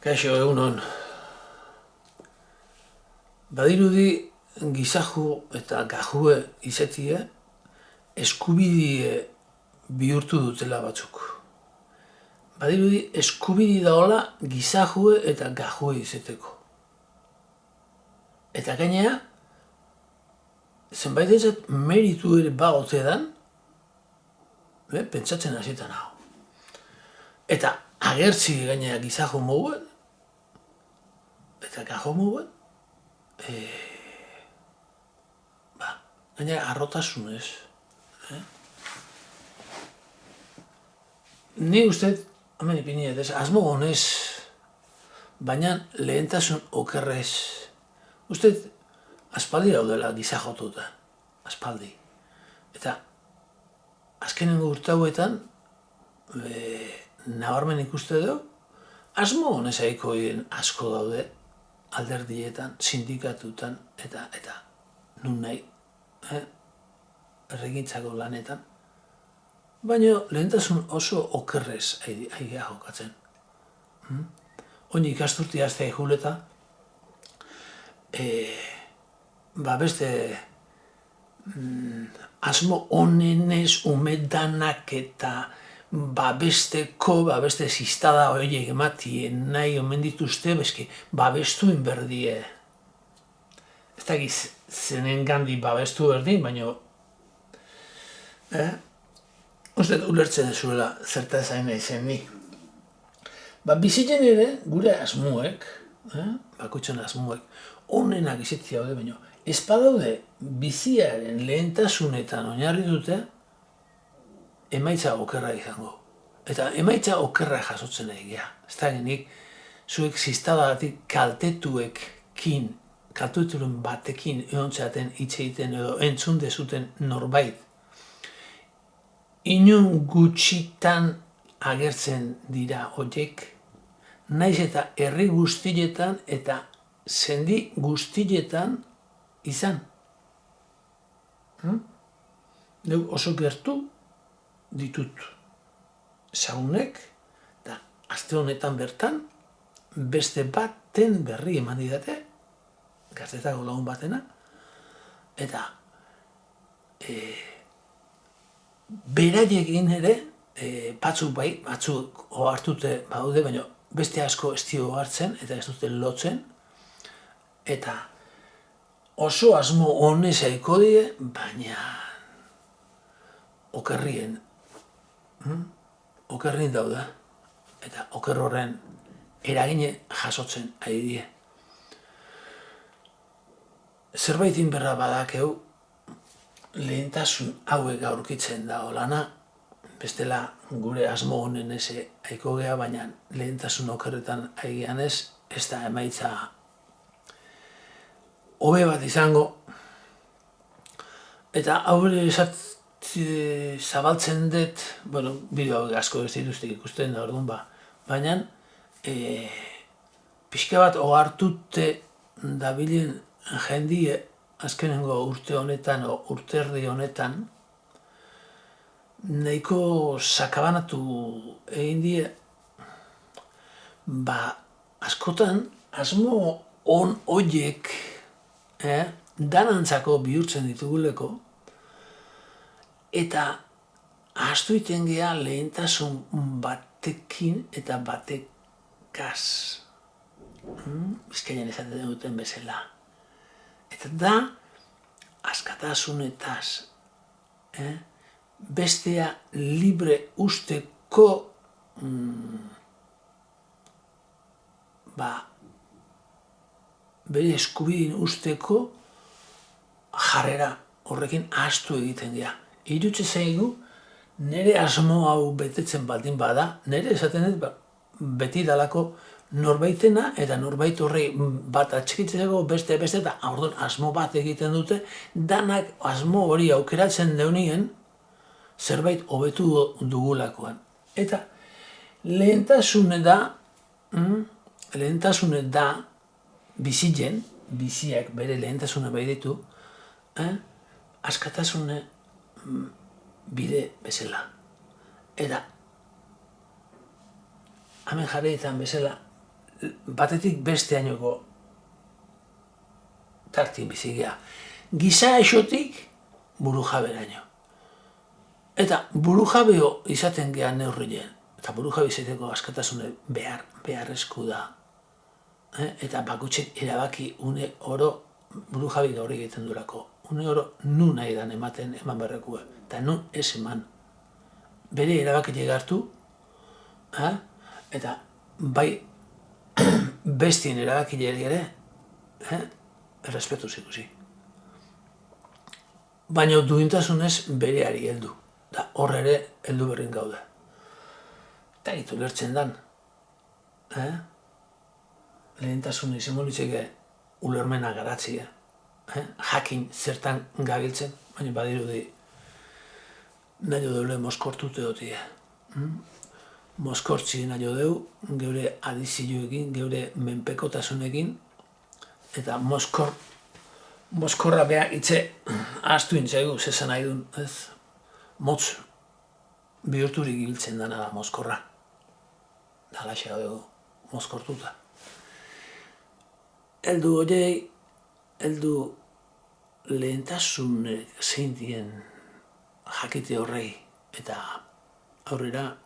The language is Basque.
Kaixo, egunon. Badirudi gizaju eta gajue izatie eskubidie bihurtu dutela batzuk. Badirudi eskubidi daola gizajue eta gajue izateko. Eta gainera, zenbait ezat meritu ere bagote dan, pentsatzen hasietan hau. Eta agertzi gainera gizaju moguen, eta gajo moguen, gainera arrotasunez. Ni uste, hemen ipini ez, asmo honez, baina lehentasun okerrez. Uste, aspaldi daudela gizajotuta, aspaldi. Eta azkenengo urtauetan, nabarmen ikuste du, asmo honez aikoien asko daude, alderdietan, sindikatutan, eta nun nahi, erregintzako lanetan. Baina lehentasun oso okerrez aigea jokatzen. Oin ikasturti azte juleta, beste asmo onenez umedanak eta beste zistada horiek ematien nahi omen dituzte, babestu inberdie. Ez da zenen gandi babestu berdin, baina uste ulertzen zuela zerta zain nahi zen ni. Bizitzen ere, gure asmoek, bakoitzen asmoek, onenak izatea daude, baina ez badaude biziaren lehentasunetan oinarri dute, emaitza okerra izango. Eta emaitza okerra jasotzen egia. Ez da genik, zuek ziztadagatik kalteturen batekin eontzaten itxeiten edo entzun dezuten norbait. Inun gutxitan agertzen dira horiek, naiz eta herri guztietan eta sendi guztietan izan. Oso gertu ditut ezagunek, eta aste honetan bertan, beste baten berri eman didate, gaztetako lagun batena, eta beraiekin ere, batzuk ohartute badaude, baina beste asko ez dio ohartzen, eta ez dute lotzen, eta oso asmo honez aiko die, baina okerrien dauda, eta oker horren eragine jasotzen ari die. Zerbait inberra badakeu, lehentasun hauek aurkitzen da olana, bestela gure asmo honen eze aiko geha, baina lehentasun okerretan aigean ez da emaitza hobe bat izango. Eta haure zabaltzen dut, bideo asko ez dituztek ikusten da orduan baina pixka bat ohartute dabilen jendie azkenengo urte honetan o urterdi honetan nahiko sakabanatu egin die askotan asmo on horiek danantzako bihurtzen dituguleko eta ahaztu iten geha lehentasun batekin eta batekaz. Bizkainan esaten duten bezala. Eta da, askatasunetaz, bestea libre usteko bere eskubidin usteko jarrera horrekin ahaztu egiten dira. Irutze zaigu, nire asmo hau betetzen baldin bada, nire esaten dut beti dalako norbaitena eta norbait horrei bat atxikitzeko beste eta orduan asmo bat egiten dute, danak asmo hori aukeratzen deunien zerbait hobetu dugulakoan. Eta lehentasune da biziak bere lehentasune bai ditu, askatasune bide bezala. Eta hemen jarrietan bezala batetik beste ainoko tartin bizigea. Giza esotik buru jaberaino. Eta buru jabeo izaten gehan neurrien. Eta buru jabe izateko askatasune beharrezko da. Eta bakutxek erabaki une oro buru jabe da hori egiten durako. Une oro nun nahi dan eman berrekua. Eta nun ez eman. Bere erabaki hartu, eta bai bestien erabakilea ere, errespetu zikusi. Baina duintasunez bereari heldu. Da hor ere heldu berrin gaude. Eta gitu lertzen dan. Lehentasun izan litzeke ulermena garatzia. Jakin zertan gabiltzen, baina badirudi nahi deule moskortute dotia. Moskortzi nahi deu, geure adizioekin, geure menpekotasunekin, eta moskorra beha itxe ahaztu intzaigu, zesan nahi duen, ez? Motz bihurturik ibiltzen dana da moskorra. Dalaxea dugu, moskortuta. Heldu horiei, heldu lehentasun zein dien jakite horrei, eta aurrera